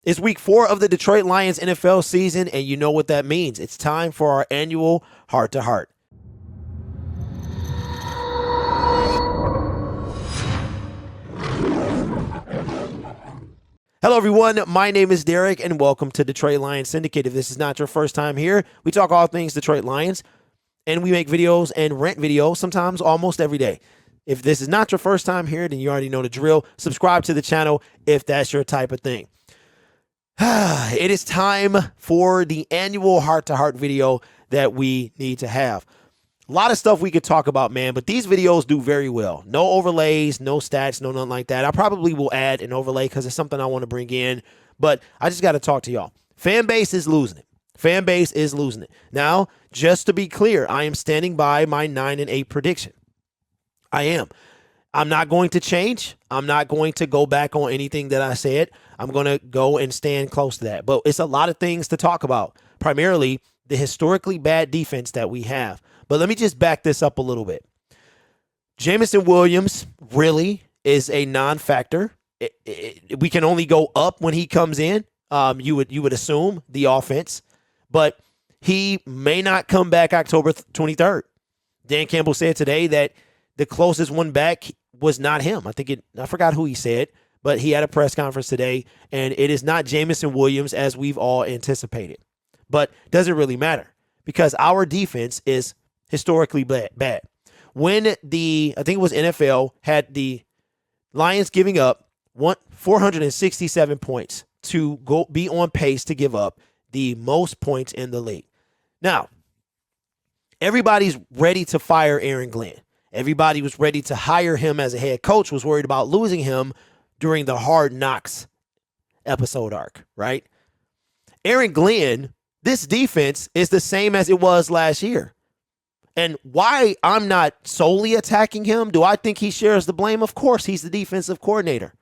It's week 4 of the Detroit Lions NFL season, and you know what that means. It's time for our annual Heart to Heart. Hello, everyone. My name is Derek, and welcome to Detroit Lions Syndicate. If this is not your first time here, we talk all things Detroit Lions, and we make videos and rent videos sometimes almost every day. If this is not your first time here, then you already know the drill. Subscribe to the channel if that's your type of thing. It is time for the annual heart-to-heart video that we need to have. A lot of stuff we could talk about, man, but these videos do very well. No overlays, no stats, no nothing like that. I probably will add an overlay because it's something I want to bring in, but I just got to talk to y'all. Fan base is losing it. Fan base is losing it. Now, just to be clear, I am standing by my 9-8 prediction. I am. I'm not going to change. I'm not going to go back on anything that I said. I'm going to go and stand close to that. But it's a lot of things to talk about, primarily the historically bad defense that we have. But let me just back this up a little bit. Jameson Williams really is a non-factor. We can only go up when he comes in. You would assume the offense. But he may not come back October 23rd. Dan Campbell said today that the closest one back was not him. I forgot who he said, but he had a press conference today, and it is not Jameson Williams as we've all anticipated. But doesn't really matter because our defense is historically bad. When I think it was NFL, had the Lions giving up 467 points to go be on pace to give up the most points in the league. Now, everybody's ready to fire Aaron Glenn. Everybody was ready to hire him as a head coach, was worried about losing him during the Hard Knocks episode arc, right? Aaron Glenn, this defense is the same as it was last year. And why I'm not solely attacking him, do I think he shares the blame? Of course, he's the defensive coordinator.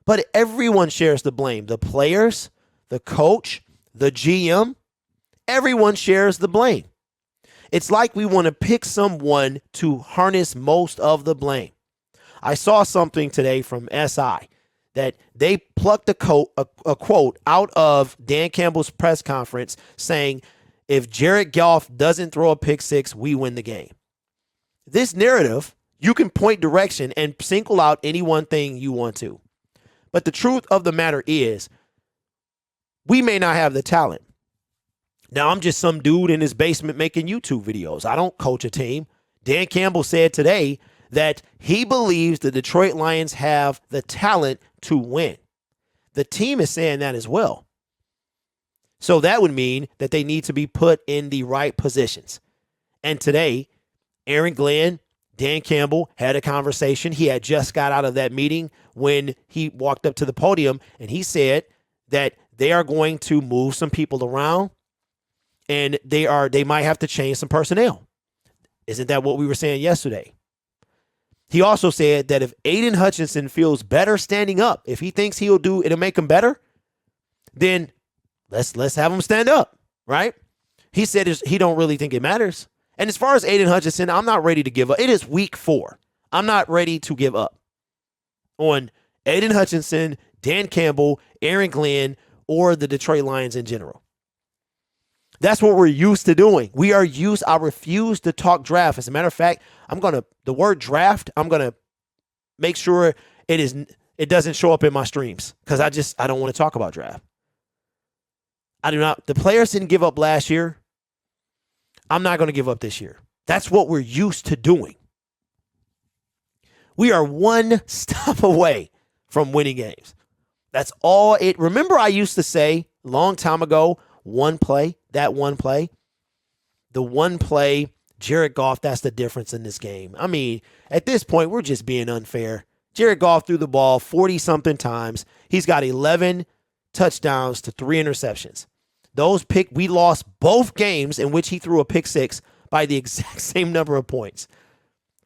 But everyone shares the blame. The players, the coach, the GM, everyone shares the blame. It's like we want to pick someone to harness most of the blame. I saw something today from SI that they plucked a quote out of Dan Campbell's press conference saying, if Jared Goff doesn't throw a pick six, we win the game. This narrative, you can point direction and single out any one thing you want to. But the truth of the matter is, we may not have the talent. Now, I'm just some dude in his basement making YouTube videos. I don't coach a team. Dan Campbell said today that he believes the Detroit Lions have the talent to win. The team is saying that as well. So that would mean that they need to be put in the right positions. And today, Aaron Glenn, Dan Campbell had a conversation. He had just got out of that meeting when he walked up to the podium, and he said that they are going to move some people around. And they might have to change some personnel. Isn't that what we were saying yesterday? He also said that if Aiden Hutchinson feels better standing up, if he thinks it'll make him better, then let's have him stand up, right? He said he don't really think it matters. And as far as Aiden Hutchinson, I'm not ready to give up. It is week 4. I'm not ready to give up on Aiden Hutchinson, Dan Campbell, Aaron Glenn, or the Detroit Lions in general. That's what we're used to doing. I refuse to talk draft. As a matter of fact, the word draft, I'm going to make sure it doesn't show up in my streams because I don't want to talk about draft. I do not. The players didn't give up last year. I'm not going to give up this year. That's what we're used to doing. We are one stop away from winning games. That's all it. Remember I used to say a long time ago, one play, Jared Goff, that's the difference in this game. I mean, at this point, we're just being unfair. Jared Goff threw the ball 40-something times. He's got 11 touchdowns to 3 interceptions. We lost both games in which he threw a pick six by the exact same number of points.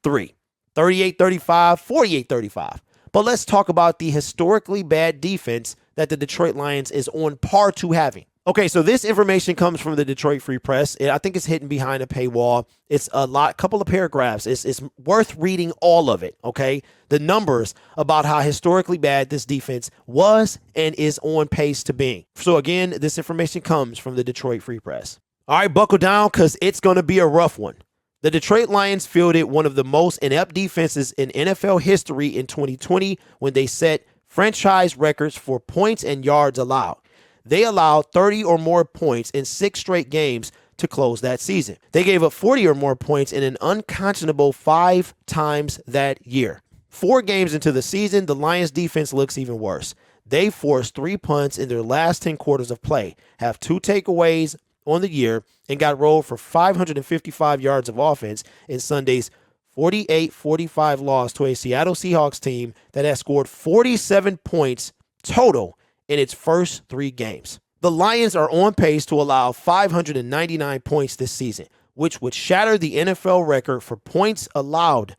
3. 38-35, 48-35. But let's talk about the historically bad defense that the Detroit Lions is on par to having. Okay, so this information comes from the Detroit Free Press. I think it's hidden behind a paywall. It's couple of paragraphs. It's worth reading all of it, okay? The numbers about how historically bad this defense was and is on pace to being. So again, this information comes from the Detroit Free Press. All right, buckle down because it's going to be a rough one. The Detroit Lions fielded one of the most inept defenses in NFL history in 2020 when they set franchise records for points and yards allowed. They allowed 30 or more points in 6 straight games to close that season. They gave up 40 or more points in an unconscionable 5 times that year. 4 games into the season, the Lions defense looks even worse. They forced 3 punts in their last 10 quarters of play, have 2 takeaways on the year, and got rolled for 555 yards of offense in Sunday's 48-45 loss to a Seattle Seahawks team that has scored 47 points total in its first 3 games. The Lions are on pace to allow 599 points this season, which would shatter the NFL record for points allowed,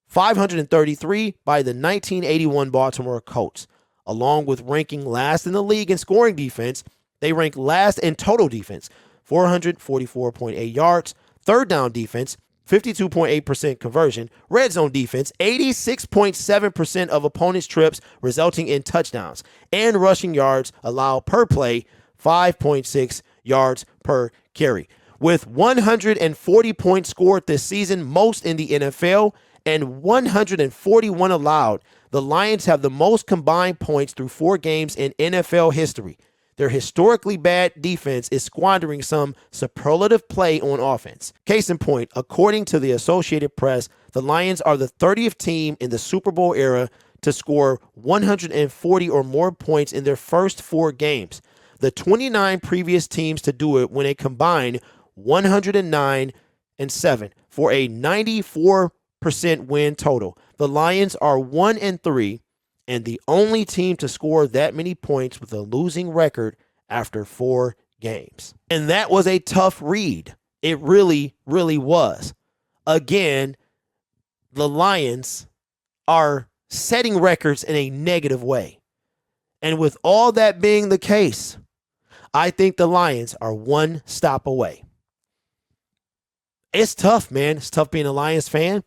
533 by the 1981 Baltimore Colts. Along with ranking last in the league in scoring defense, they rank last in total defense, 444.8 yards, third down defense, 52.8% conversion, red zone defense, 86.7% of opponents' trips resulting in touchdowns, and rushing yards allowed per play, 5.6 yards per carry. With 140 points scored this season, most in the NFL, and 141 allowed, the Lions have the most combined points through 4 games in NFL history. Their historically bad defense is squandering some superlative play on offense. Case in point, according to the Associated Press, the Lions are the 30th team in the Super Bowl era to score 140 or more points in their first 4 games. The 29 previous teams to do it when a combined 109-7 for a 94% win total. The Lions are 1-3. And the only team to score that many points with a losing record after 4 games. And that was a tough read. It really, really was. Again, the Lions are setting records in a negative way. And with all that being the case, I think the Lions are 1 stop away. It's tough, man. It's tough being a Lions fan.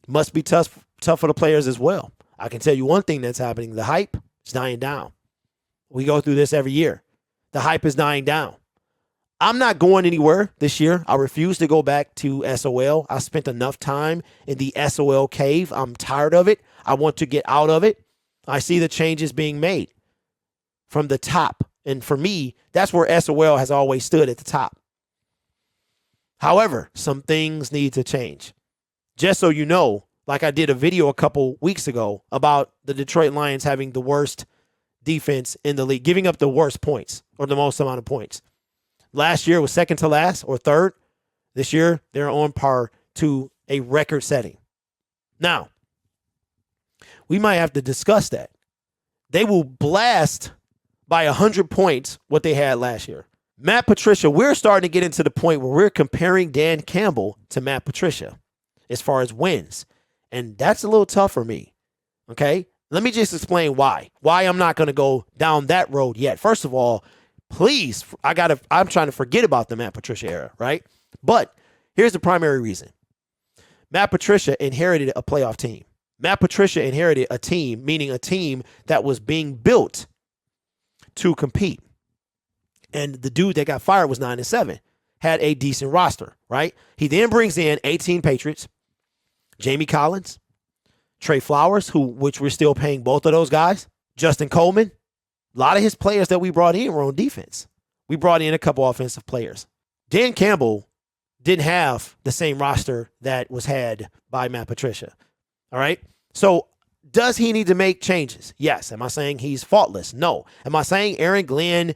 Must be tough for the players as well. I can tell you one thing that's happening. The hype is dying down. We go through this every year. The hype is dying down. I'm not going anywhere this year. I refuse to go back to SOL. I spent enough time in the SOL cave. I'm tired of it. I want to get out of it. I see the changes being made from the top. And for me, that's where SOL has always stood, at the top. However, some things need to change. Just so you know, like I did a video a couple weeks ago about the Detroit Lions having the worst defense in the league, giving up the worst points or the most amount of points. Last year was second to last or third. This year, they're on par to a record setting. Now, we might have to discuss that. They will blast by 100 points what they had last year. Matt Patricia, we're starting to get into the point where we're comparing Dan Campbell to Matt Patricia as far as wins. And that's a little tough for me, okay? Let me just explain why I'm not going to go down that road yet. First of all, please, I'm trying to forget about the Matt Patricia era, right? But here's the primary reason. Matt Patricia inherited a playoff team. Matt Patricia inherited a team, meaning a team that was being built to compete. And the dude that got fired was 9-7, had a decent roster, right? He then brings in 18 Patriots, Jamie Collins, Trey Flowers, which we're still paying both of those guys, Justin Coleman. A lot of his players that we brought in were on defense. We brought in a couple offensive players. Dan Campbell didn't have the same roster that was had by Matt Patricia. All right. So does he need to make changes? Yes. Am I saying he's faultless? No. Am I saying Aaron Glenn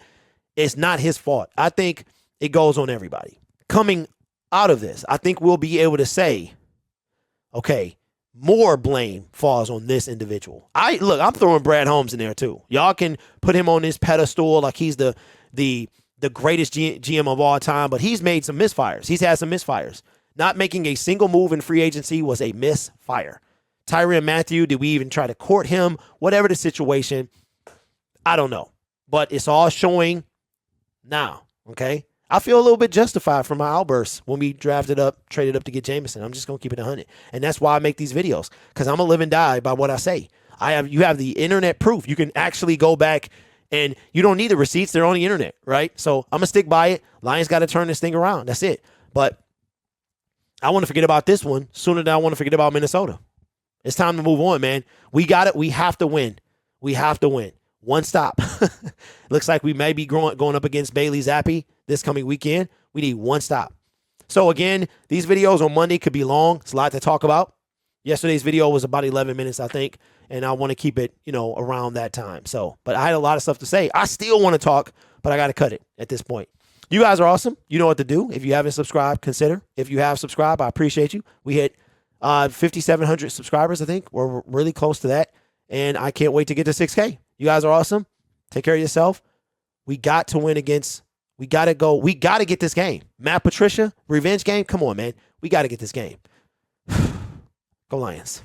is not his fault? I think it goes on everybody. Coming out of this, I think we'll be able to say, okay, more blame falls on this individual. I'm throwing Brad Holmes in there too. Y'all can put him on this pedestal like he's the greatest GM of all time, but he's made some misfires. He's had some misfires. Not making a single move in free agency was a misfire. Tyrann Mathieu, did we even try to court him? Whatever the situation, I don't know. But it's all showing now. Okay. I feel a little bit justified for my outbursts when we traded up to get Jameson. I'm just going to keep it 100. And that's why I make these videos, because I'm going to live and die by what I say. You have the internet proof. You can actually go back and you don't need the receipts. They're on the internet, right? So I'm going to stick by it. Lions got to turn this thing around. That's it. But I want to forget about this one sooner than I want to forget about Minnesota. It's time to move on, man. We got it. We have to win. We have to win. One stop. Looks like we may be going up against Bailey Zappi this coming weekend. We need one stop. So again, these videos on Monday could be long. It's a lot to talk about. Yesterday's video was about 11 minutes, I think, and I want to keep it, around that time. So, but I had a lot of stuff to say. I still want to talk, but I got to cut it at this point. You guys are awesome. You know what to do. If you haven't subscribed, consider. If you have subscribed, I appreciate you. We hit 5,700 subscribers, I think. We're really close to that, and I can't wait to get to 6K. You guys are awesome. Take care of yourself. We got to win against. We got to go. We got to get this game. Matt Patricia, revenge game. Come on, man. We got to get this game. Go Lions.